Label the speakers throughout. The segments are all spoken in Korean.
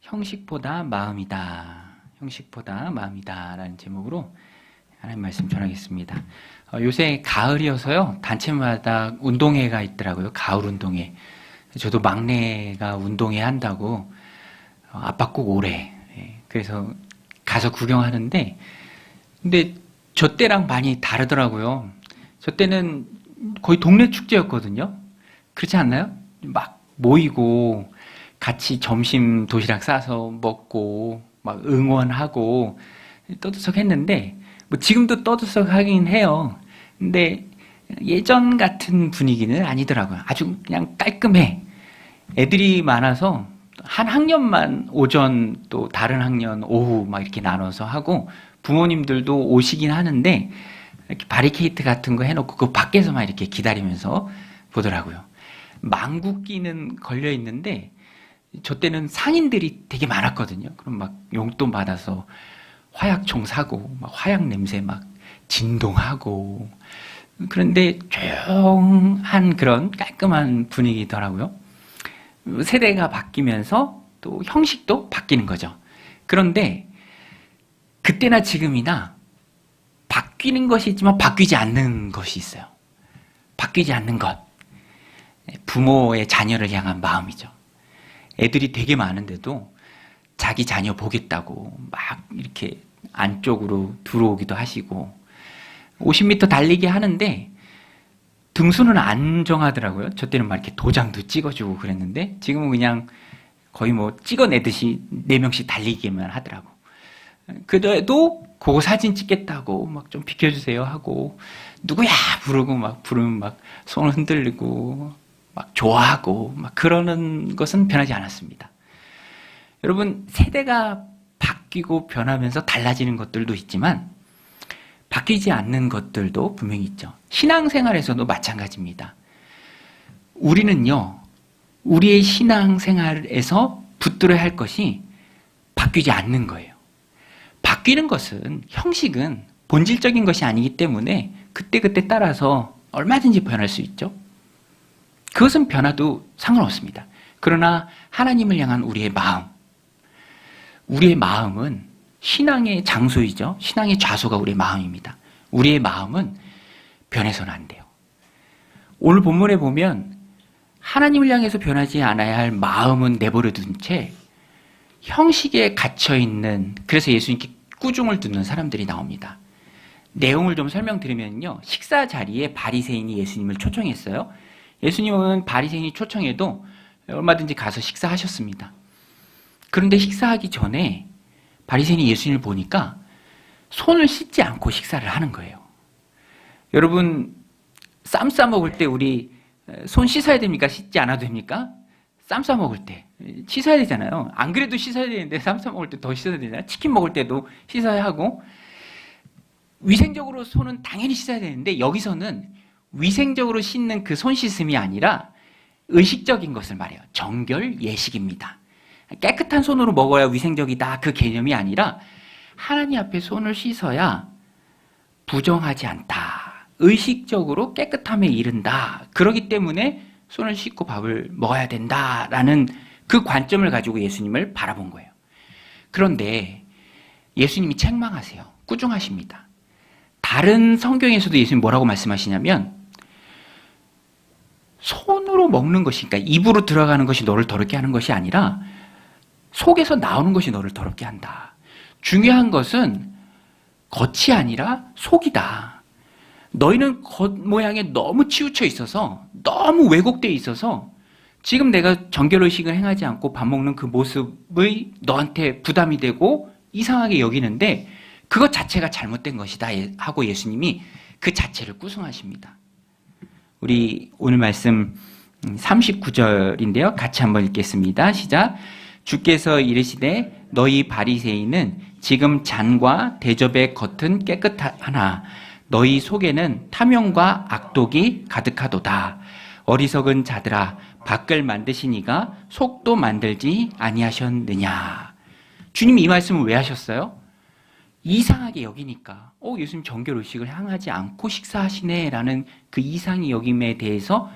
Speaker 1: 형식보다 마음이다. 형식보다 마음이다. 라는 제목으로 하나님 말씀 전하겠습니다. 요새 가을이어서요, 단체마다 운동회가 있더라고요. 가을 운동회. 저도 막내가 운동회 한다고 아빠 꼭 오래. 그래서 가서 구경하는데, 근데 저 때랑 많이 다르더라고요. 저 때는 거의 동네 축제였거든요. 그렇지 않나요? 막 모이고 같이 점심 도시락 싸서 먹고 막 응원하고 떠들썩했는데, 뭐 지금도 떠들썩하긴 해요. 근데 예전 같은 분위기는 아니더라고요. 아주 그냥 깔끔해. 애들이 많아서 한 학년만 오전, 또 다른 학년 오후 막 이렇게 나눠서 하고, 부모님들도 오시긴 하는데 이렇게 바리케이트 같은 거 해놓고 그 밖에서만 이렇게 기다리면서 보더라고요. 망국기는 걸려 있는데 저 때는 상인들이 되게 많았거든요. 그럼 막 용돈 받아서 화약총 사고 막 화약 냄새 막 진동하고, 그런데 조용한 그런 깔끔한 분위기더라고요. 세대가 바뀌면서 또 형식도 바뀌는 거죠. 그런데 그때나 지금이나 바뀌는 것이 있지만 바뀌지 않는 것이 있어요. 바뀌지 않는 것. 부모의 자녀를 향한 마음이죠. 애들이 되게 많은데도 자기 자녀 보겠다고 막 이렇게 안쪽으로 들어오기도 하시고, 50m 달리기 하는데 등수는 안 정하더라고요. 저 때는 막 이렇게 도장도 찍어주고 그랬는데, 지금은 그냥 거의 뭐 찍어내듯이 4명씩 달리기만 하더라고. 그래도 그거 사진 찍겠다고 막 좀 비켜주세요 하고, 누구야 부르고 막 부르면 막 손을 흔들리고 막 좋아하고 막 그러는 것은 변하지 않았습니다. 여러분, 세대가 바뀌고 변하면서 달라지는 것들도 있지만 바뀌지 않는 것들도 분명히 있죠. 신앙생활에서도 마찬가지입니다. 우리는요, 우리의 신앙생활에서 붙들어야 할 것이 바뀌지 않는 거예요. 바뀌는 것은, 형식은 본질적인 것이 아니기 때문에 그때그때 따라서 얼마든지 변할 수 있죠. 그것은 변화도 상관없습니다. 그러나 하나님을 향한 우리의 마음, 우리의 마음은 신앙의 장소이죠. 신앙의 좌소가 우리의 마음입니다. 우리의 마음은 변해서는 안 돼요. 오늘 본문에 보면 하나님을 향해서 변하지 않아야 할 마음은 내버려 둔 채 형식에 갇혀있는, 그래서 예수님께 꾸중을 듣는 사람들이 나옵니다. 내용을 좀 설명드리면요, 식사 자리에 바리새인이 예수님을 초청했어요. 예수님은 바리새인이 초청해도 얼마든지 가서 식사하셨습니다. 그런데 식사하기 전에 바리새인이 예수님을 보니까 손을 씻지 않고 식사를 하는 거예요. 여러분, 쌈 싸 먹을 때 우리 손 씻어야 됩니까? 씻지 않아도 됩니까? 쌈 싸 먹을 때 씻어야 되잖아요. 안 그래도 씻어야 되는데 쌈 싸 먹을 때 더 씻어야 되잖아요. 치킨 먹을 때도 씻어야 하고, 위생적으로 손은 당연히 씻어야 되는데, 여기서는 위생적으로 씻는 그 손 씻음이 아니라 의식적인 것을 말해요. 정결 예식입니다. 깨끗한 손으로 먹어야 위생적이다, 그 개념이 아니라 하나님 앞에 손을 씻어야 부정하지 않다, 의식적으로 깨끗함에 이른다, 그렇기 때문에 손을 씻고 밥을 먹어야 된다라는 그 관점을 가지고 예수님을 바라본 거예요. 그런데 예수님이 책망하세요. 꾸중하십니다. 다른 성경에서도 예수님 뭐라고 말씀하시냐면, 손으로 먹는 것이, 그러니까 입으로 들어가는 것이 너를 더럽게 하는 것이 아니라 속에서 나오는 것이 너를 더럽게 한다. 중요한 것은 겉이 아니라 속이다. 너희는 겉모양에 너무 치우쳐 있어서, 너무 왜곡되어 있어서 지금 내가 정결의식을 행하지 않고 밥 먹는 그 모습의 너한테 부담이 되고 이상하게 여기는데 그것 자체가 잘못된 것이다 하고 예수님이 그 자체를 꾸중하십니다. 우리 오늘 말씀 39절인데요. 같이 한번 읽겠습니다. 시작. 주께서 이르시되 너희 바리새인은 지금 잔과 대접의 겉은 깨끗하나 너희 속에는 탐욕과 악독이 가득하도다. 어리석은 자들아, 밖을 만드시니가 속도 만들지 아니하셨느냐. 주님이 이 말씀을 왜 하셨어요? 이상하게 여기니까, 예수님 정결의식을 향하지 않고 식사하시네 라는 그 이상히 여김에 대해서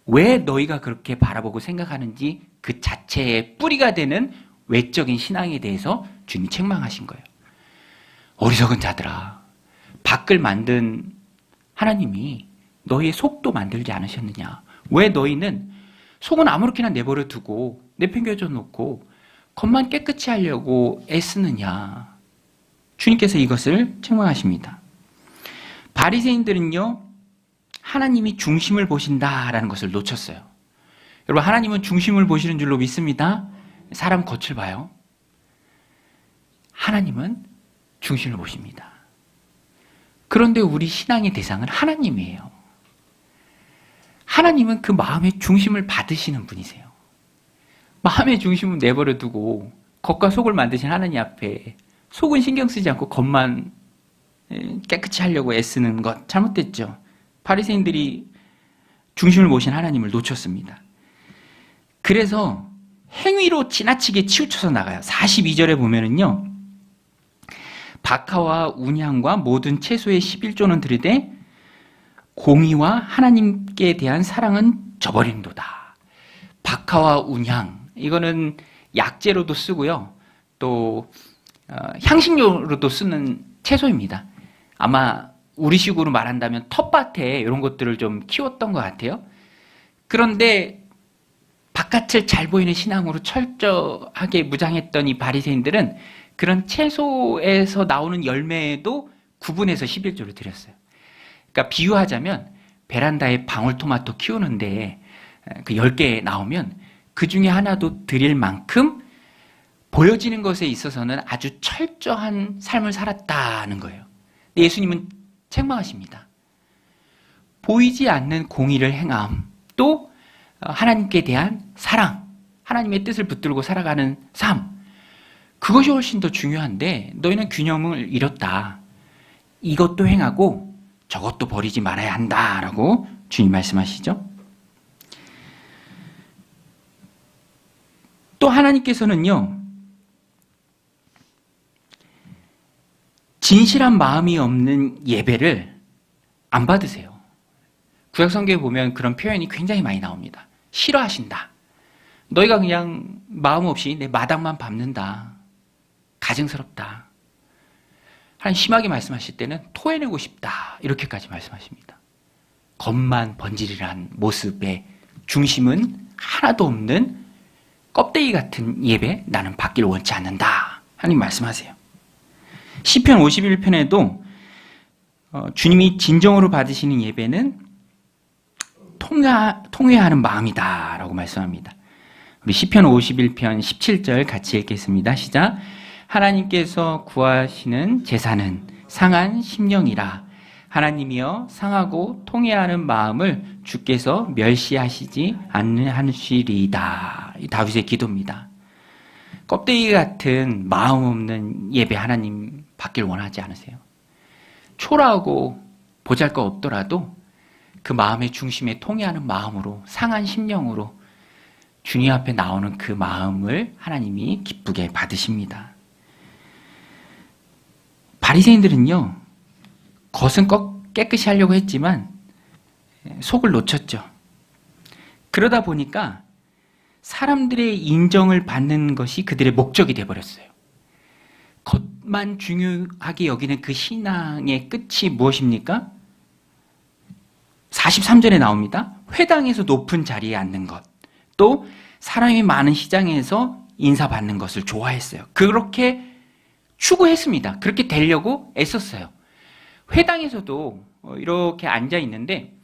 Speaker 1: 왜 너희가 그렇게 바라보고 생각하는지 그 자체의 뿌리가 되는 외적인 신앙에 대해서 주님이 책망하신 거예요. 어리석은 자들아, 밖을 만든 하나님이 너희의 속도 만들지 않으셨느냐? 왜 너희는 속은 아무렇게나 내버려 두고 내팽겨져 놓고 겉만 깨끗이 하려고 애쓰느냐? 주님께서 이것을 책망하십니다. 바리새인들은요, 하나님이 중심을 보신다라는 것을 놓쳤어요. 여러분, 하나님은 중심을 보시는 줄로 믿습니다. 사람 겉을 봐요. 하나님은 중심을 보십니다. 그런데 우리 신앙의 대상은 하나님이에요. 하나님은 그 마음의 중심을 받으시는 분이세요. 마음의 중심은 내버려 두고 겉과 속을 만드신 하나님 앞에 속은 신경 쓰지 않고 겉만 깨끗이 하려고 애쓰는 것 잘못됐죠. 바리새인들이 중심을 모신 하나님을 놓쳤습니다. 그래서 행위로 지나치게 치우쳐서 나가요. 42절에 보면은요, 박하와 운향과 모든 채소의 11조는 들이되 공의와 하나님께 대한 사랑은 저버린도다. 박하와 운향, 이거는 약재로도 쓰고요, 또 향신료로도 쓰는 채소입니다. 아마 우리식으로 말한다면 텃밭에 이런 것들을 좀 키웠던 것 같아요. 그런데 바깥을 잘 보이는 신앙으로 철저하게 무장했던 이 바리새인들은 그런 채소에서 나오는 열매도 구분해서 11조를 드렸어요. 그러니까 비유하자면 베란다에 방울토마토 키우는데 그 10개 나오면 그 중에 하나도 드릴 만큼 보여지는 것에 있어서는 아주 철저한 삶을 살았다는 거예요. 근데 예수님은 책망하십니다. 보이지 않는 공의를 행함, 또 하나님께 대한 사랑, 하나님의 뜻을 붙들고 살아가는 삶, 그것이 훨씬 더 중요한데 너희는 균형을 잃었다. 이것도 행하고 저것도 버리지 말아야 한다라고 주님 말씀하시죠. 또 하나님께서는요, 진실한 마음이 없는 예배를 안 받으세요. 구약성경에 보면 그런 표현이 굉장히 많이 나옵니다. 싫어하신다. 너희가 그냥 마음 없이 내 마당만 밟는다. 가증스럽다. 하나님 심하게 말씀하실 때는 토해내고 싶다. 이렇게까지 말씀하십니다. 겉만 번지르르한 모습의 중심은 하나도 없는 껍데기 같은 예배, 나는 받기를 원치 않는다. 하나님 말씀하세요. 시편 51편에도 주님이 진정으로 받으시는 예배는 통회하는 마음이다 라고 말씀합니다. 우리 시편 51편 17절 같이 읽겠습니다. 시작. 하나님께서 구하시는 제사는 상한 심령이라. 하나님이여 상하고 통회하는 마음을 주께서 멸시하시지 않으시리이다. 다윗의 기도입니다. 껍데기 같은 마음 없는 예배 하나님 받길 원하지 않으세요. 초라하고 보잘것 없더라도 그 마음의 중심에 통회하는 마음으로, 상한 심령으로 주님 앞에 나오는 그 마음을 하나님이 기쁘게 받으십니다. 바리새인들은요, 겉은 깨끗이 하려고 했지만 속을 놓쳤죠. 그러다 보니까 사람들의 인정을 받는 것이 그들의 목적이 되어버렸어요. 겉만 중요하게 여기는 그 신앙의 끝이 무엇입니까? 43절에 나옵니다. 회당에서 높은 자리에 앉는 것, 또 사람이 많은 시장에서 인사받는 것을 좋아했어요. 그렇게 추구했습니다. 그렇게 되려고 애썼어요. 회당에서도 이렇게 앉아 있는데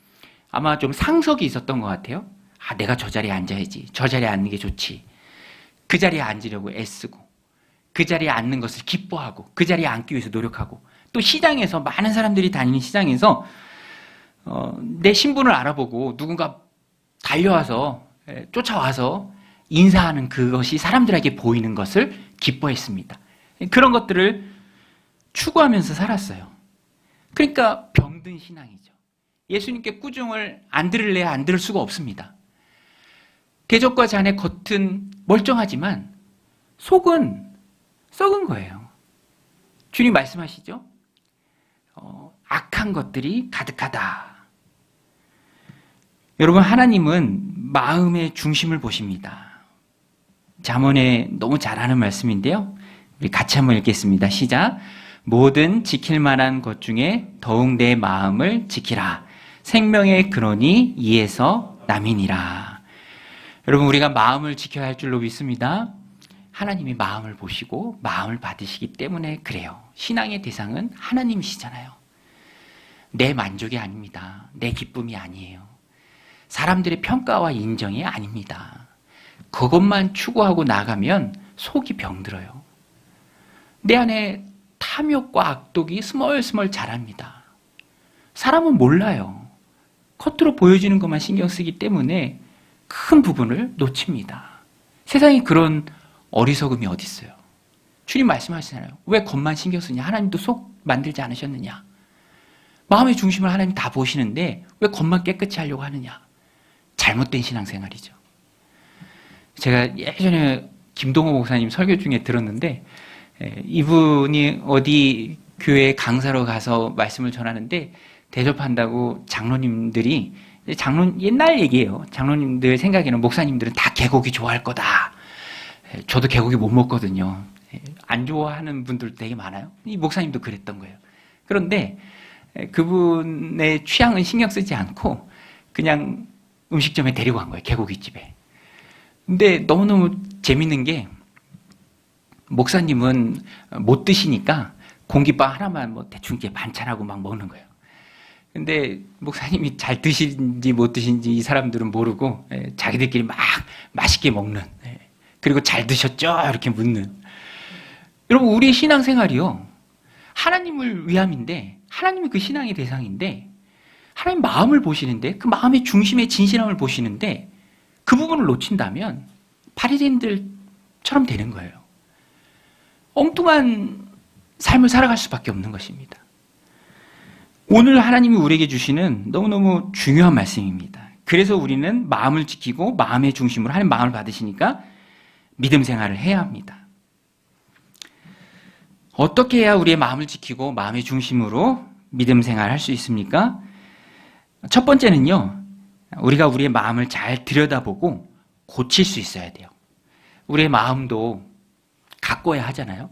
Speaker 1: 아마 좀 상석이 있었던 것 같아요. 아, 내가 저 자리에 앉아야지. 저 자리에 앉는 게 좋지. 그 자리에 앉으려고 애쓰고, 그 자리에 앉는 것을 기뻐하고, 그 자리에 앉기 위해서 노력하고, 또 시장에서, 많은 사람들이 다니는 시장에서 내 신분을 알아보고 누군가 달려와서, 쫓아와서 인사하는 그것이 사람들에게 보이는 것을 기뻐했습니다. 그런 것들을 추구하면서 살았어요. 그러니까 병든 신앙이죠. 예수님께 꾸중을 안 들을래야 안 들을 수가 없습니다. 대적과 잔의 겉은 멀쩡하지만 속은 썩은 거예요. 주님 말씀하시죠? 악한 것들이 가득하다. 여러분, 하나님은 마음의 중심을 보십니다. 잠언에 너무 잘 아는 말씀인데요. 우리 같이 한번 읽겠습니다. 시작. 모든 지킬 만한 것 중에 더욱 내 마음을 지키라. 생명의 근원이 이에서 남이니라. 여러분, 우리가 마음을 지켜야 할 줄로 믿습니다. 하나님이 마음을 보시고 마음을 받으시기 때문에 그래요. 신앙의 대상은 하나님이시잖아요. 내 만족이 아닙니다. 내 기쁨이 아니에요. 사람들의 평가와 인정이 아닙니다. 그것만 추구하고 나가면 속이 병들어요. 내 안에 탐욕과 악독이 스멀스멀 자랍니다. 사람은 몰라요. 겉으로 보여지는 것만 신경 쓰기 때문에 큰 부분을 놓칩니다. 세상에 그런 어리석음이 어디 있어요? 주님 말씀하시잖아요. 왜 겉만 신경 쓰냐? 하나님도 속 만들지 않으셨느냐? 마음의 중심을 하나님 다 보시는데 왜 겉만 깨끗이 하려고 하느냐? 잘못된 신앙생활이죠. 제가 예전에 김동호 목사님 설교 중에 들었는데 이분이 어디 교회 강사로 가서 말씀을 전하는데 대접한다고 장로님들이 옛날 얘기예요. 장로님들 생각에는 목사님들은 다 개고기 좋아할 거다. 저도 개고기 못 먹거든요. 안 좋아하는 분들 되게 많아요. 이 목사님도 그랬던 거예요. 그런데 그분의 취향은 신경 쓰지 않고 그냥 음식점에 데리고 간 거예요. 개고기집에. 근데 너무너무 재밌는 게 목사님은 못 드시니까 공깃밥 하나만 뭐 대충 이렇게 반찬하고 막 먹는 거예요. 근데 목사님이 잘 드시는지 못 드시는지 이 사람들은 모르고 자기들끼리 막 맛있게 먹는, 그리고 잘 드셨죠? 이렇게 묻는. 여러분, 우리의 신앙생활이요, 하나님을 위함인데, 하나님이 그 신앙의 대상인데, 하나님 마음을 보시는데, 그 마음의 중심의 진실함을 보시는데, 그 부분을 놓친다면 바리새인들처럼 되는 거예요. 엉뚱한 삶을 살아갈 수밖에 없는 것입니다. 오늘 하나님이 우리에게 주시는 너무너무 중요한 말씀입니다. 그래서 우리는 마음을 지키고 마음의 중심으로 하나님 마음을 받으시니까 믿음 생활을 해야 합니다. 어떻게 해야 우리의 마음을 지키고 마음의 중심으로 믿음 생활을 할 수 있습니까? 첫 번째는요, 우리가 우리의 마음을 잘 들여다보고 고칠 수 있어야 돼요. 우리의 마음도 가꿔야 하잖아요.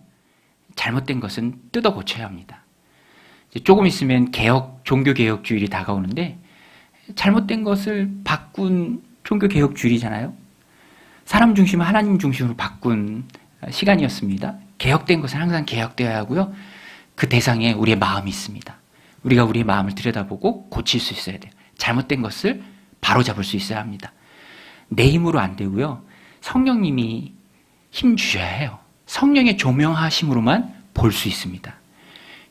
Speaker 1: 잘못된 것은 뜯어 고쳐야 합니다. 조금 있으면 종교개혁주일이 다가오는데 잘못된 것을 바꾼 종교개혁주일이잖아요. 사람 중심을 하나님 중심으로 바꾼 시간이었습니다. 개혁된 것은 항상 개혁되어야 하고요. 그 대상에 우리의 마음이 있습니다. 우리가 우리의 마음을 들여다보고 고칠 수 있어야 돼요. 잘못된 것을 바로잡을 수 있어야 합니다. 내 힘으로 안 되고요. 성령님이 힘 주셔야 해요. 성령의 조명하심으로만 볼 수 있습니다.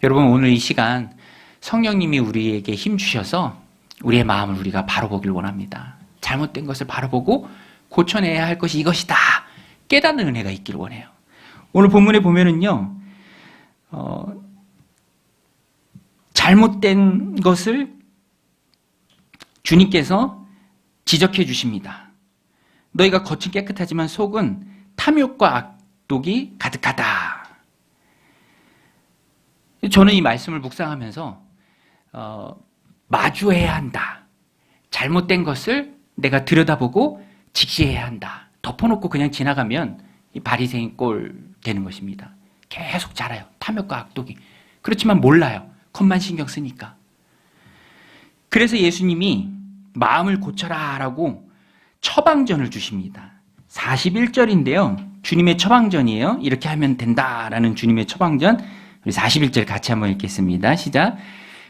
Speaker 1: 여러분, 오늘 이 시간 성령님이 우리에게 힘 주셔서 우리의 마음을 우리가 바로 보길 원합니다. 잘못된 것을 바로 보고 고쳐내야 할 것이 이것이다. 깨닫는 은혜가 있길 원해요. 오늘 본문에 보면은요, 잘못된 것을 주님께서 지적해 주십니다. 너희가 겉은 깨끗하지만 속은 탐욕과 악독이 가득하다. 저는 이 말씀을 묵상하면서 마주해야 한다. 잘못된 것을 내가 들여다보고 직시해야 한다. 덮어놓고 그냥 지나가면 이 바리새인 꼴 되는 것입니다. 계속 자라요. 탐욕과 악독이. 그렇지만 몰라요. 겉만 신경 쓰니까. 그래서 예수님이 마음을 고쳐라 라고 처방전을 주십니다. 41절인데요. 주님의 처방전이에요. 이렇게 하면 된다라는 주님의 처방전. 우리 41절 같이 한번 읽겠습니다. 시작.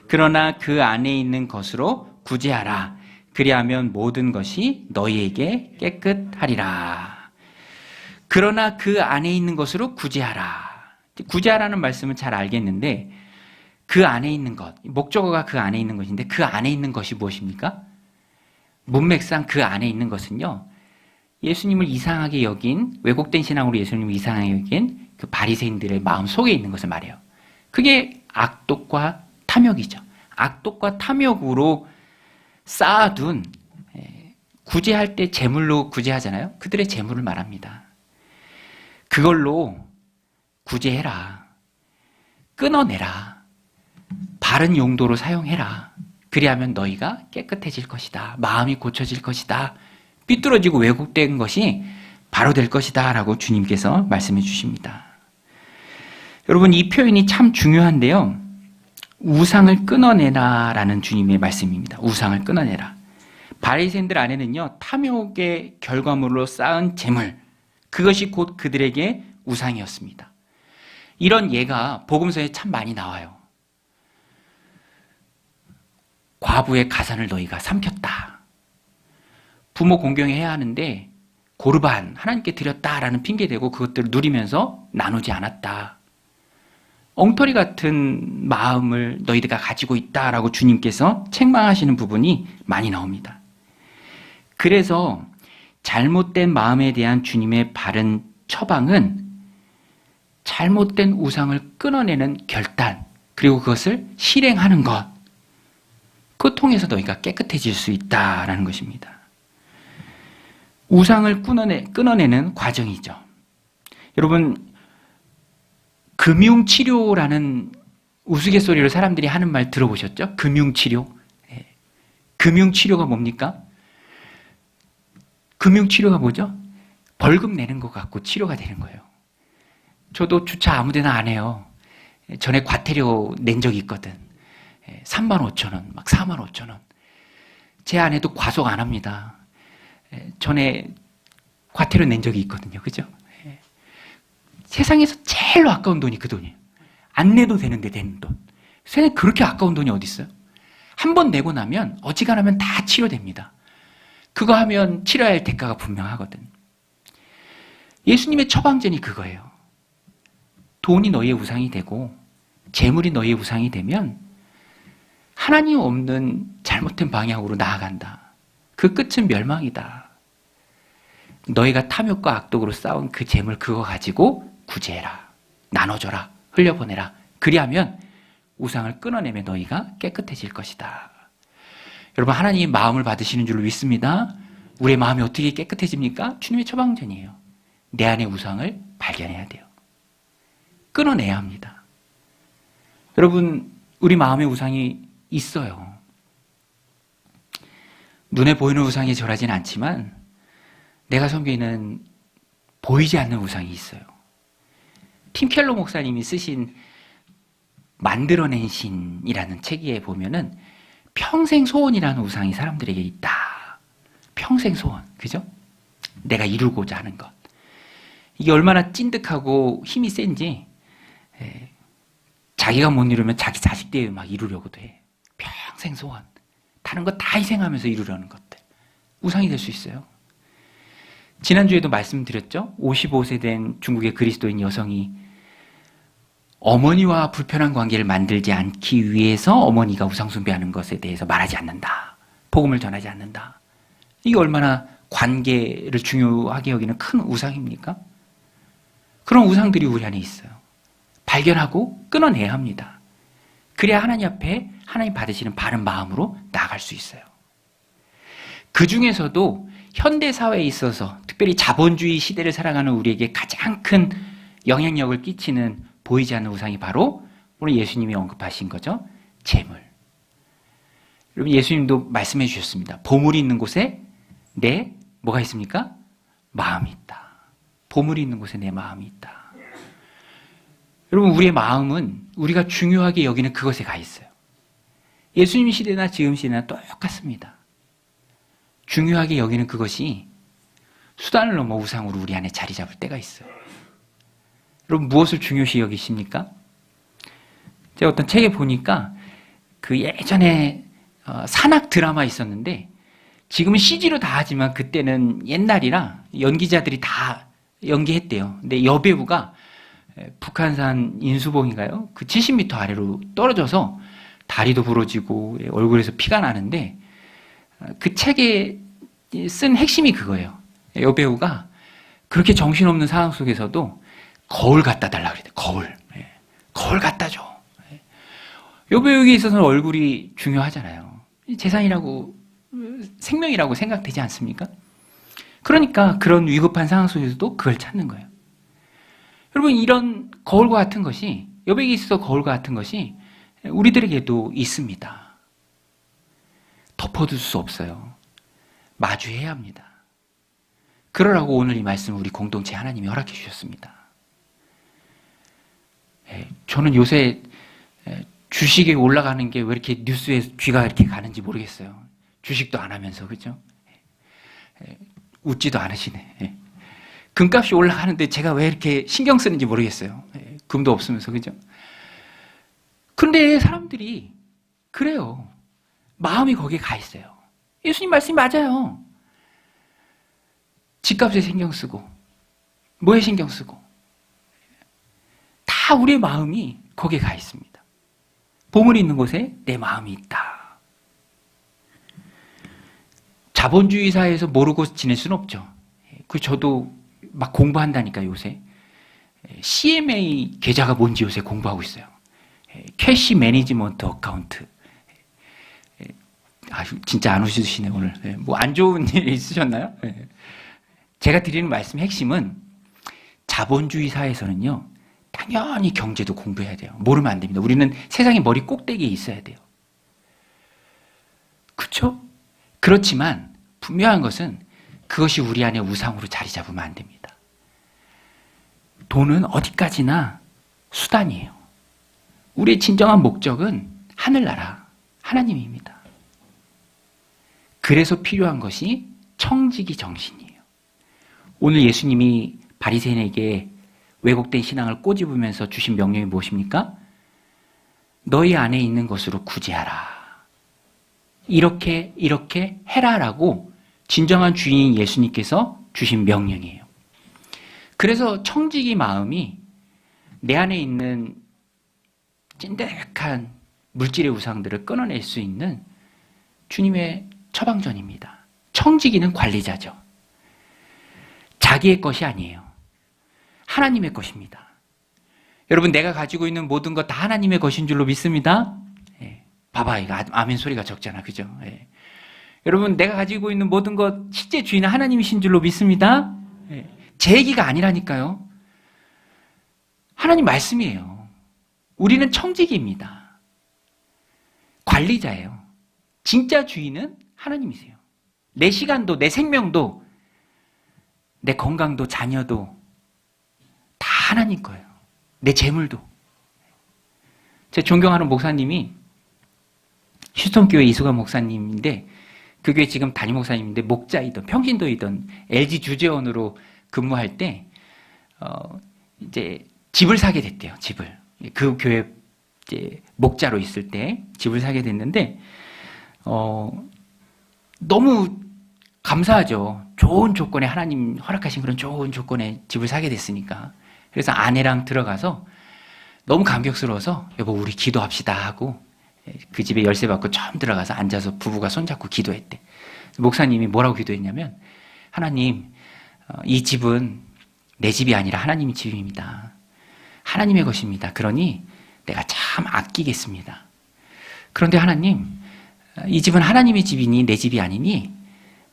Speaker 1: 그러나 그 안에 있는 것으로 구제하라. 그리하면 모든 것이 너희에게 깨끗하리라. 그러나 그 안에 있는 것으로 구제하라. 구제하라는 말씀은 잘 알겠는데 그 안에 있는 것, 목적어가 그 안에 있는 것인데 그 안에 있는 것이 무엇입니까? 문맥상 그 안에 있는 것은요, 예수님을 이상하게 여긴, 왜곡된 신앙으로 예수님을 이상하게 여긴 그 바리새인들의 마음 속에 있는 것을 말해요. 그게 악독과 탐욕이죠. 악독과 탐욕으로 쌓아둔, 구제할 때 재물로 구제하잖아요. 그들의 재물을 말합니다. 그걸로 구제해라. 끊어내라. 바른 용도로 사용해라. 그리하면 너희가 깨끗해질 것이다. 마음이 고쳐질 것이다. 삐뚤어지고 왜곡된 것이 바로 될 것이다 라고 주님께서 말씀해 주십니다. 여러분, 이 표현이 참 중요한데요. 우상을 끊어내라 라는 주님의 말씀입니다. 우상을 끊어내라. 바리새인들 안에는요, 탐욕의 결과물로 쌓은 재물, 그것이 곧 그들에게 우상이었습니다. 이런 예가 복음서에 참 많이 나와요. 과부의 가산을 너희가 삼켰다. 부모 공경해야 하는데 고르반 하나님께 드렸다라는 핑계대고 그것들을 누리면서 나누지 않았다. 엉터리 같은 마음을 너희들가 가지고 있다라고 주님께서 책망하시는 부분이 많이 나옵니다. 그래서 잘못된 마음에 대한 주님의 바른 처방은 잘못된 우상을 끊어내는 결단, 그리고 그것을 실행하는 것, 그 통해서 너희가 깨끗해질 수 있다라는 것입니다. 우상을 끊어내는 과정이죠. 여러분, 금융치료라는 우스갯소리로 사람들이 하는 말 들어보셨죠? 금융치료. 금융치료가 뭡니까? 금융치료가 뭐죠? 벌금 내는 것 같고 치료가 되는 거예요. 저도 주차 아무 데나 안 해요. 전에 과태료 낸 적이 있거든. 35,000원, 막 45,000원. 제 아내도 과속 안 합니다. 전에 과태료 낸 적이 있거든요. 그죠? 세상에서 제일 아까운 돈이 그 돈이에요. 안 내도 되는데 되는 돈. 세상에 그렇게 아까운 돈이 어디 있어요? 한 번 내고 나면 어지간하면 다 치료됩니다. 그거 하면 치러야 할 대가가 분명하거든. 예수님의 처방전이 그거예요. 돈이 너희의 우상이 되고 재물이 너희의 우상이 되면 하나님 없는 잘못된 방향으로 나아간다. 그 끝은 멸망이다. 너희가 탐욕과 악독으로 쌓은 그 재물 그거 가지고 구제해라. 나눠줘라. 흘려보내라. 그리하면 우상을 끊어내며 너희가 깨끗해질 것이다. 여러분, 하나님이 마음을 받으시는 줄로 믿습니다. 우리의 마음이 어떻게 깨끗해집니까? 주님의 처방전이에요. 내 안의 우상을 발견해야 돼요. 끊어내야 합니다. 여러분, 우리 마음의 우상이 있어요. 눈에 보이는 우상이 절하진 않지만 내가 섬기는 보이지 않는 우상이 있어요. 팀 켈러 목사님이 쓰신 만들어낸 신이라는 책에 보면은 평생 소원이라는 우상이 사람들에게 있다. 평생 소원, 그죠? 내가 이루고자 하는 것. 이게 얼마나 찐득하고 힘이 센지 자기가 못 이루면 자기 자식 때에 막 이루려고도 해. 평생 소원. 다른 거 다 희생하면서 이루려는 것들. 우상이 될 수 있어요. 지난주에도 말씀드렸죠? 55세 된 중국의 그리스도인 여성이 어머니와 불편한 관계를 만들지 않기 위해서 어머니가 우상숭배하는 것에 대해서 말하지 않는다. 복음을 전하지 않는다. 이게 얼마나 관계를 중요하게 여기는 큰 우상입니까? 그런 우상들이 우리 안에 있어요. 발견하고 끊어내야 합니다. 그래야 하나님 앞에 하나님 받으시는 바른 마음으로 나아갈 수 있어요. 그 중에서도 현대사회에 있어서 특별히 자본주의 시대를 살아가는 우리에게 가장 큰 영향력을 끼치는 보이지 않는 우상이 바로 오늘 예수님이 언급하신 거죠. 재물. 여러분, 예수님도 말씀해 주셨습니다. 보물이 있는 곳에 내 뭐가 있습니까? 마음이 있다. 보물이 있는 곳에 내 마음이 있다. 여러분, 우리의 마음은 우리가 중요하게 여기는 그것에 가 있어요. 예수님 시대나 지금 시대나 똑같습니다. 중요하게 여기는 그것이 수단을 넘어 우상으로 우리 안에 자리 잡을 때가 있어요. 여러분, 무엇을 중요시 여기십니까? 제가 어떤 책에 보니까 그 예전에 산악 드라마 있었는데 지금은 CG로 다 하지만 그때는 옛날이라 연기자들이 다 연기했대요. 근데 여배우가 북한산 인수봉인가요? 그 70m 아래로 떨어져서 다리도 부러지고 얼굴에서 피가 나는데 그 책에 쓴 핵심이 그거예요. 여배우가 그렇게 정신없는 상황 속에서도 거울 갖다 달라고 그래요. 거울. 거울 갖다 줘. 여배우에게 있어서는 얼굴이 중요하잖아요. 재산이라고, 생명이라고 생각되지 않습니까? 그러니까 그런 위급한 상황 속에서도 그걸 찾는 거예요. 여러분, 이런 거울과 같은 것이, 여배우에게 있어서 거울과 같은 것이 우리들에게도 있습니다. 덮어둘 수 없어요. 마주해야 합니다. 그러라고 오늘 이 말씀을 우리 공동체 하나님이 허락해 주셨습니다. 저는 요새 주식에 올라가는 게 왜 이렇게 뉴스에 귀가 이렇게 가는지 모르겠어요. 주식도 안 하면서, 그죠? 웃지도 않으시네. 금값이 올라가는데 제가 왜 이렇게 신경 쓰는지 모르겠어요. 금도 없으면서, 그죠? 근데 사람들이 그래요. 마음이 거기에 가 있어요. 예수님 말씀이 맞아요. 집값에 신경 쓰고, 뭐에 신경 쓰고, 다 우리의 마음이 거기에 가 있습니다. 보물이 있는 곳에 내 마음이 있다. 자본주의 사회에서 모르고 지낼 수는 없죠. 저도 막 공부한다니까 요새. CMA 계좌가 뭔지 요새 공부하고 있어요. 캐시 매니지먼트 어카운트. 진짜 안 웃으시네 오늘. 뭐 안 좋은 일 있으셨나요? 제가 드리는 말씀 핵심은 자본주의 사회에서는요. 당연히 경제도 공부해야 돼요. 모르면 안 됩니다. 우리는 세상의 머리 꼭대기에 있어야 돼요. 그렇죠? 그렇지만 분명한 것은 그것이 우리 안에 우상으로 자리 잡으면 안 됩니다. 돈은 어디까지나 수단이에요. 우리의 진정한 목적은 하늘나라, 하나님입니다. 그래서 필요한 것이 청지기 정신이에요. 오늘 예수님이 바리새인에게 왜곡된 신앙을 꼬집으면서 주신 명령이 무엇입니까? 너희 안에 있는 것으로 구제하라. 이렇게 해라라고 진정한 주인인 예수님께서 주신 명령이에요. 그래서 청지기 마음이 내 안에 있는 찐득한 물질의 우상들을 끊어낼 수 있는 주님의 처방전입니다. 청지기는 관리자죠. 자기의 것이 아니에요. 하나님의 것입니다. 여러분, 내가 가지고 있는 모든 것 다 하나님의 것인 줄로 믿습니다. 봐봐, 이거 아멘 소리가 적잖아, 그죠? 여러분, 내가 가지고 있는 모든 것 실제 주인은 하나님이신 줄로 믿습니다. 제 얘기가 아니라니까요. 하나님 말씀이에요. 우리는 청지기입니다. 관리자예요. 진짜 주인은 하나님이세요. 내 시간도, 내 생명도, 내 건강도, 자녀도 다 하나님 거예요. 내 재물도. 제 존경하는 목사님이 휴스턴교회 이수관 목사님인데 그 교회 지금 담임 목사님인데 목자이던 평신도이던 LG 주재원으로 근무할 때 이제 집을 사게 됐대요. 집을. 그 교회 이제 목자로 있을 때 집을 사게 됐는데 너무 감사하죠. 좋은 조건에 하나님 허락하신 그런 좋은 조건에 집을 사게 됐으니까. 그래서 아내랑 들어가서 너무 감격스러워서 여보 우리 기도합시다 하고 그 집에 열쇠 받고 처음 들어가서 앉아서 부부가 손잡고 기도했대. 목사님이 뭐라고 기도했냐면 하나님 이 집은 내 집이 아니라 하나님의 집입니다. 하나님의 것입니다. 그러니 내가 참 아끼겠습니다. 그런데 하나님 이 집은 하나님의 집이니 내 집이 아니니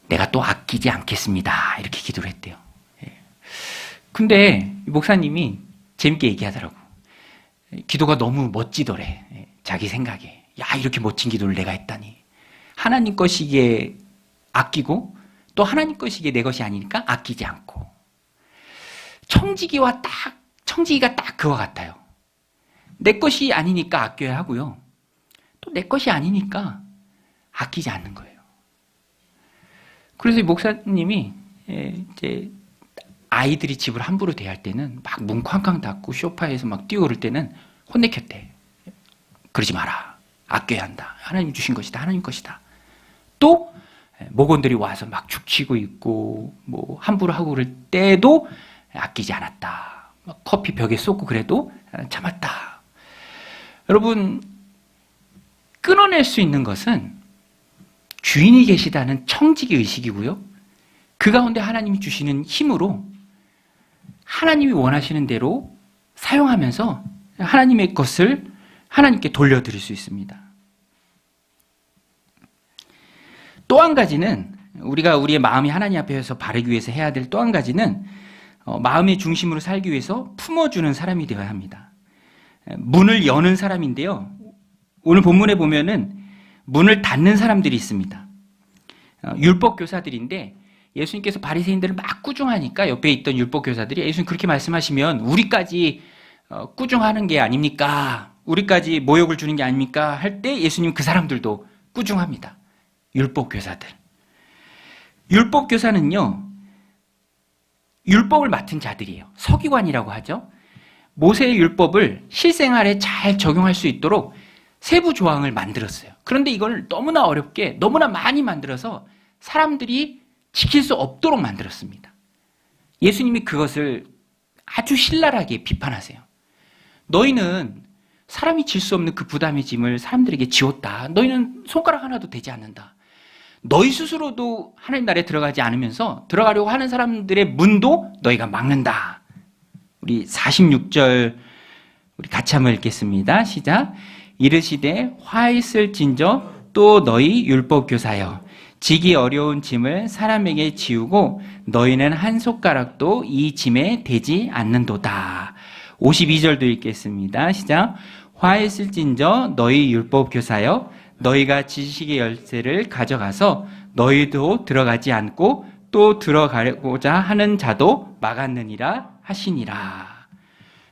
Speaker 1: 내가 또 아끼지 않겠습니다. 이렇게 기도를 했대요. 근데 목사님이 재밌게 얘기하더라고. 기도가 너무 멋지더래. 자기 생각에. 야, 이렇게 멋진 기도를 내가 했다니. 하나님 것이기에 아끼고 또 하나님 것이기에 내 것이 아니니까 아끼지 않고. 청지기가 딱 그와 같아요. 내 것이 아니니까 아껴야 하고요. 또 내 것이 아니니까 아끼지 않는 거예요. 그래서 이 목사님이 이제 아이들이 집을 함부로 대할 때는 막 문 쾅쾅 닫고 소파에서 막 뛰어오를 때는 혼내켰대. 그러지 마라. 아껴야 한다. 하나님 주신 것이다. 하나님 것이다. 또 목원들이 와서 막 죽치고 있고 뭐 함부로 하고 그럴 때도 아끼지 않았다. 막 커피 벽에 쏟고 그래도 참았다. 여러분, 끊어낼 수 있는 것은 주인이 계시다는 청지기 의식이고요. 그 가운데 하나님이 주시는 힘으로 하나님이 원하시는 대로 사용하면서 하나님의 것을 하나님께 돌려드릴 수 있습니다. 또 한 가지는 우리가 우리의 마음이 하나님 앞에서 바르기 위해서 해야 될 또 한 가지는 마음의 중심으로 살기 위해서 품어주는 사람이 되어야 합니다. 문을 여는 사람인데요. 오늘 본문에 보면은 문을 닫는 사람들이 있습니다. 율법 교사들인데 예수님께서 바리새인들을 막 꾸중하니까 옆에 있던 율법 교사들이 예수님 그렇게 말씀하시면 우리까지 꾸중하는 게 아닙니까? 우리까지 모욕을 주는 게 아닙니까? 할 때 예수님 그 사람들도 꾸중합니다. 율법 교사들. 율법 교사는요, 율법을 맡은 자들이에요. 서기관이라고 하죠. 모세의 율법을 실생활에 잘 적용할 수 있도록 세부 조항을 만들었어요. 그런데 이걸 너무나 어렵게, 너무나 많이 만들어서 사람들이 지킬 수 없도록 만들었습니다. 예수님이 그것을 아주 신랄하게 비판하세요. 너희는 사람이 질 수 없는 그 부담의 짐을 사람들에게 지웠다. 너희는 손가락 하나도 되지 않는다. 너희 스스로도 하나님 나라에 들어가지 않으면서 들어가려고 하는 사람들의 문도 너희가 막는다. 우리 46절 우리 같이 한번 읽겠습니다. 시작. 이르시되 화 있을진저 또 너희 율법 교사여 지기 어려운 짐을 사람에게 지우고 너희는 한 손가락도 이 짐에 대지 않는도다. 52절도 읽겠습니다. 시작. 화 있을진저 너희 율법 교사여 너희가 지식의 열쇠를 가져가서 너희도 들어가지 않고 또 들어가고자 하는 자도 막았느니라 하시니라.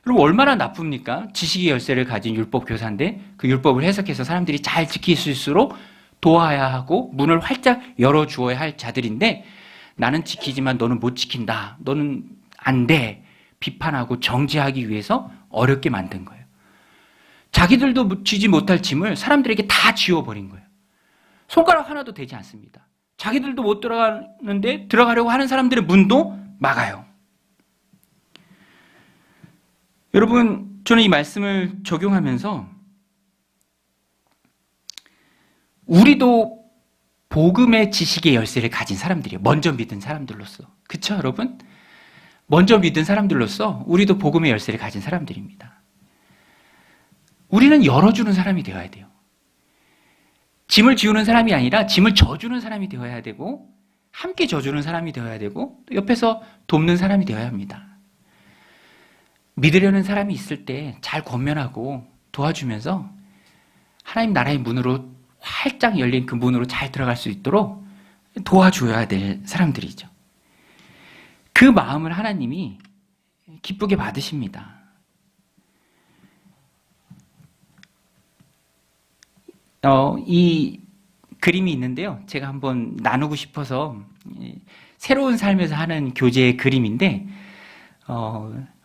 Speaker 1: 여러분 얼마나 나쁩니까? 지식의 열쇠를 가진 율법 교사인데 그 율법을 해석해서 사람들이 잘 지킬 수 있도록 도와야 하고 문을 활짝 열어주어야 할 자들인데 나는 지키지만 너는 못 지킨다. 너는 안 돼. 비판하고 정죄하기 위해서 어렵게 만든 거예요. 자기들도 지지 못할 짐을 사람들에게 다 지워버린 거예요. 손가락 하나도 되지 않습니다. 자기들도 못 들어가는데 들어가려고 하는 사람들의 문도 막아요. 여러분, 저는 이 말씀을 적용하면서 우리도 복음의 지식의 열쇠를 가진 사람들이에요. 먼저 믿은 사람들로서. 그쵸, 여러분? 먼저 믿은 사람들로서 우리도 복음의 열쇠를 가진 사람들입니다. 우리는 열어주는 사람이 되어야 돼요. 짐을 지우는 사람이 아니라 짐을 져주는 사람이 되어야 되고 함께 져주는 사람이 되어야 되고 또 옆에서 돕는 사람이 되어야 합니다. 믿으려는 사람이 있을 때 잘 권면하고 도와주면서 하나님 나라의 문으로 활짝 열린 그 문으로 잘 들어갈 수 있도록 도와줘야 될 사람들이죠. 그 마음을 하나님이 기쁘게 받으십니다. 이 그림이 있는데요. 제가 한번 나누고 싶어서 새로운 삶에서 하는 교재의 그림인데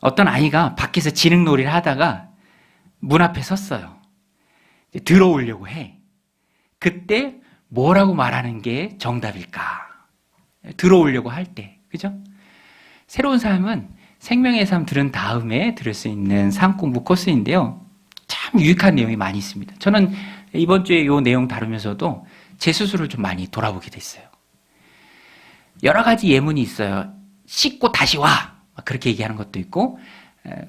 Speaker 1: 어떤 아이가 밖에서 지능놀이를 하다가 문 앞에 섰어요. 들어오려고 해. 그때 뭐라고 말하는 게 정답일까? 들어오려고 할 때. 그죠? 새로운 삶은 생명의 삶 들은 다음에 들을 수 있는 삶 공부 코스인데요. 참 유익한 내용이 많이 있습니다. 저는 이번 주에 이 내용 다루면서도 제 스스로를 좀 많이 돌아보게 됐어요. 여러 가지 예문이 있어요. 씻고 다시 와. 그렇게 얘기하는 것도 있고,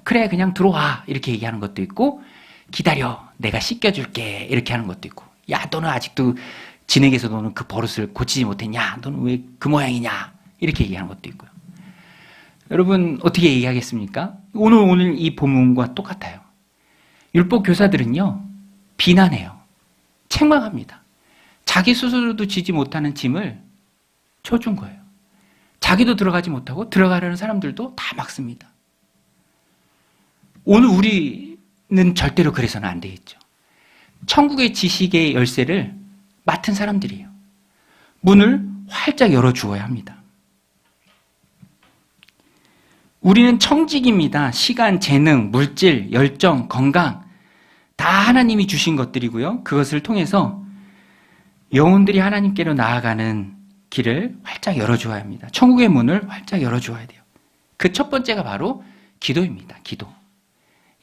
Speaker 1: 그래, 그냥 들어와. 이렇게 얘기하는 것도 있고, 기다려. 내가 씻겨줄게. 이렇게 하는 것도 있고, 야, 너는 아직도 진에게서 너는 그 버릇을 고치지 못했냐? 너는 왜 그 모양이냐? 이렇게 얘기하는 것도 있고요. 여러분, 어떻게 얘기하겠습니까? 오늘 이 본문과 똑같아요. 율법 교사들은요, 비난해요. 책망합니다. 자기 스스로도 지지 못하는 짐을 쳐준 거예요. 자기도 들어가지 못하고 들어가려는 사람들도 다 막습니다. 오늘 우리는 절대로 그래서는 안 되겠죠. 천국의 지식의 열쇠를 맡은 사람들이에요. 문을 활짝 열어주어야 합니다. 우리는 청직입니다. 시간, 재능, 물질, 열정, 건강 다 하나님이 주신 것들이고요. 그것을 통해서 영혼들이 하나님께로 나아가는 길을 활짝 열어주어야 합니다. 천국의 문을 활짝 열어주어야 돼요. 그 첫 번째가 바로 기도입니다. 기도.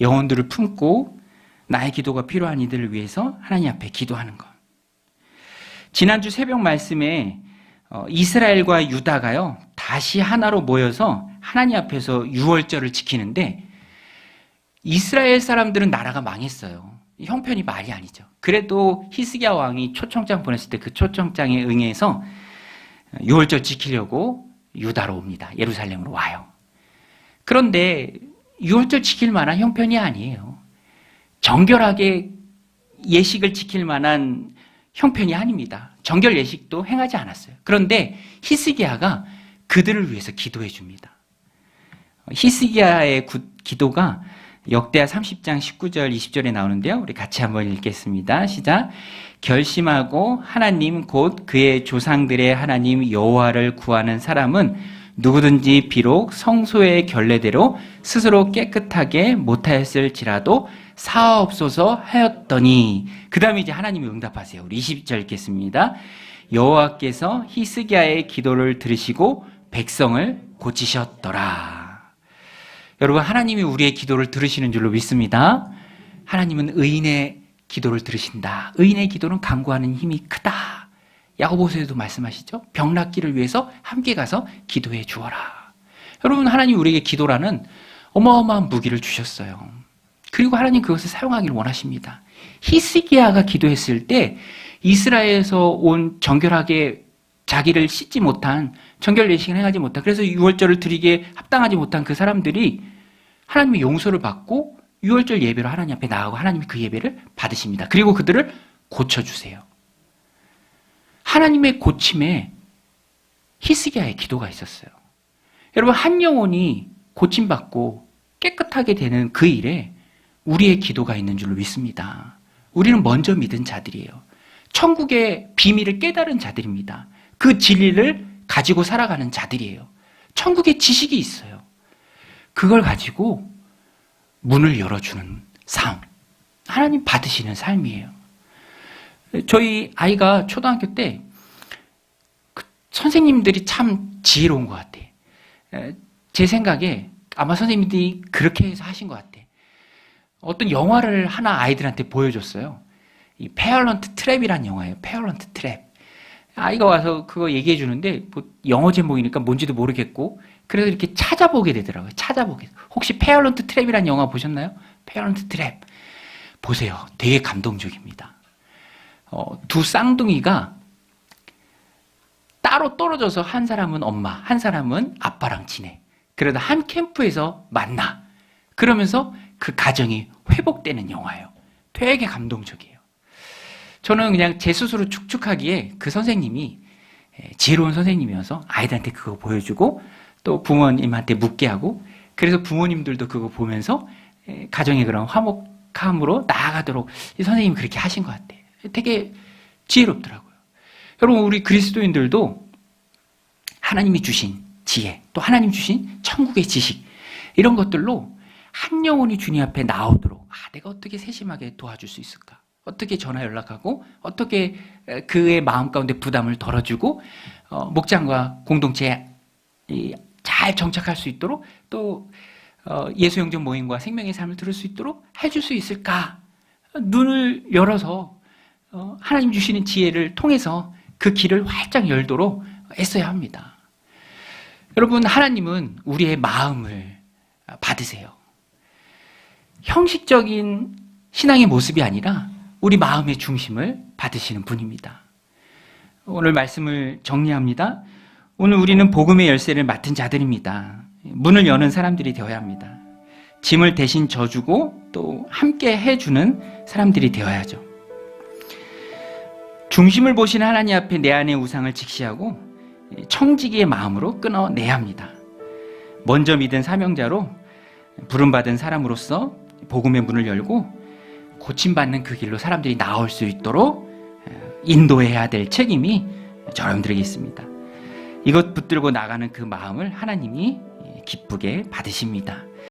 Speaker 1: 영혼들을 품고 나의 기도가 필요한 이들을 위해서 하나님 앞에 기도하는 것. 지난주 새벽 말씀에 이스라엘과 유다가요 다시 하나로 모여서 하나님 앞에서 유월절을 지키는데 이스라엘 사람들은 나라가 망했어요. 형편이 말이 아니죠. 그래도 히스기야 왕이 초청장 보냈을 때 그 초청장에 응해서 유월절 지키려고 유다로 옵니다. 예루살렘으로 와요. 그런데 유월절 지킬 만한 형편이 아니에요. 정결하게 예식을 지킬 만한 형편이 아닙니다. 정결 예식도 행하지 않았어요. 그런데 히스기야가 그들을 위해서 기도해 줍니다. 히스기야의 기도가 역대하 30장 19절 20절에 나오는데요. 우리 같이 한번 읽겠습니다. 시작. 결심하고 하나님 곧 그의 조상들의 하나님 여호와를 구하는 사람은 누구든지 비록 성소의 결례대로 스스로 깨끗하게 못하였을지라도 사하옵소서 하였더니, 그 다음에 이제 하나님이 응답하세요. 우리 20절 읽겠습니다. 여호와께서 히스기야의 기도를 들으시고 백성을 고치셨더라. 여러분, 하나님이 우리의 기도를 들으시는 줄로 믿습니다. 하나님은 의인의 기도를 들으신다. 의인의 기도는 간구하는 힘이 크다. 야고보서에도 말씀하시죠. 병 낫기를 위해서 함께 가서 기도해 주어라. 여러분, 하나님 우리에게 기도라는 어마어마한 무기를 주셨어요. 그리고 하나님 그것을 사용하기를 원하십니다. 히스기야가 기도했을 때 이스라엘에서 온 정결하게 자기를 씻지 못한, 정결 예식을 행하지 못한, 그래서 유월절을 드리기에 합당하지 못한 그 사람들이 하나님의 용서를 받고 유월절 예배로 하나님 앞에 나가고 하나님이 그 예배를 받으십니다. 그리고 그들을 고쳐주세요. 하나님의 고침에 히스기야의 기도가 있었어요. 여러분, 한 영혼이 고침받고 깨끗하게 되는 그 일에 우리의 기도가 있는 줄로 믿습니다. 우리는 먼저 믿은 자들이에요. 천국의 비밀을 깨달은 자들입니다. 그 진리를 가지고 살아가는 자들이에요. 천국의 지식이 있어요. 그걸 가지고 문을 열어주는 삶, 하나님 받으시는 삶이에요. 저희 아이가 초등학교 때 선생님들이 참 지혜로운 것 같아. 제 생각에 아마 선생님들이 그렇게 해서 하신 것 같아. 어떤 영화를 하나 아이들한테 보여줬어요. 이 페어런트 트랩이라는 영화예요. 페어런트 트랩. 아이가 와서 그거 얘기해 주는데 뭐 영어 제목이니까 뭔지도 모르겠고, 그래서 이렇게 찾아보게 되더라고요. 찾아보게. 혹시 페어런트 트랩이라는 영화 보셨나요? 페어런트 트랩. 보세요. 되게 감동적입니다. 두 쌍둥이가 따로 떨어져서 한 사람은 엄마, 한 사람은 아빠랑 지내. 그러다 한 캠프에서 만나. 그러면서 그 가정이 회복되는 영화예요. 되게 감동적이에요. 저는 그냥 제 스스로 축축하기에 그 선생님이 지혜로운 선생님이어서 아이들한테 그거 보여주고 또 부모님한테 묻게 하고, 그래서 부모님들도 그거 보면서 가정의 그런 화목함으로 나아가도록 이 선생님이 그렇게 하신 것 같아요. 되게 지혜롭더라고요. 여러분, 우리 그리스도인들도 하나님이 주신 지혜, 또 하나님 주신 천국의 지식, 이런 것들로 한 영혼이 주님 앞에 나오도록, 내가 어떻게 세심하게 도와줄 수 있을까? 어떻게 전화 연락하고 어떻게 그의 마음 가운데 부담을 덜어주고 목장과 공동체에 잘 정착할 수 있도록, 또 예수영전 모임과 생명의 삶을 들을 수 있도록 해줄 수 있을까? 눈을 열어서 하나님 주시는 지혜를 통해서 그 길을 활짝 열도록 애써야 합니다. 여러분, 하나님은 우리의 마음을 받으세요. 형식적인 신앙의 모습이 아니라 우리 마음의 중심을 받으시는 분입니다. 오늘 말씀을 정리합니다. 오늘 우리는 복음의 열쇠를 맡은 자들입니다. 문을 여는 사람들이 되어야 합니다. 짐을 대신 져주고 또 함께 해주는 사람들이 되어야죠. 중심을 보시는 하나님 앞에 내 안의 우상을 직시하고 청지기의 마음으로 끊어내야 합니다. 먼저 믿은 사명자로 부름받은 사람으로서 복음의 문을 열고 고침받는 그 길로 사람들이 나올 수 있도록 인도해야 될 책임이 저 여러분들에게 있습니다. 이것 붙들고 나가는 그 마음을 하나님이 기쁘게 받으십니다.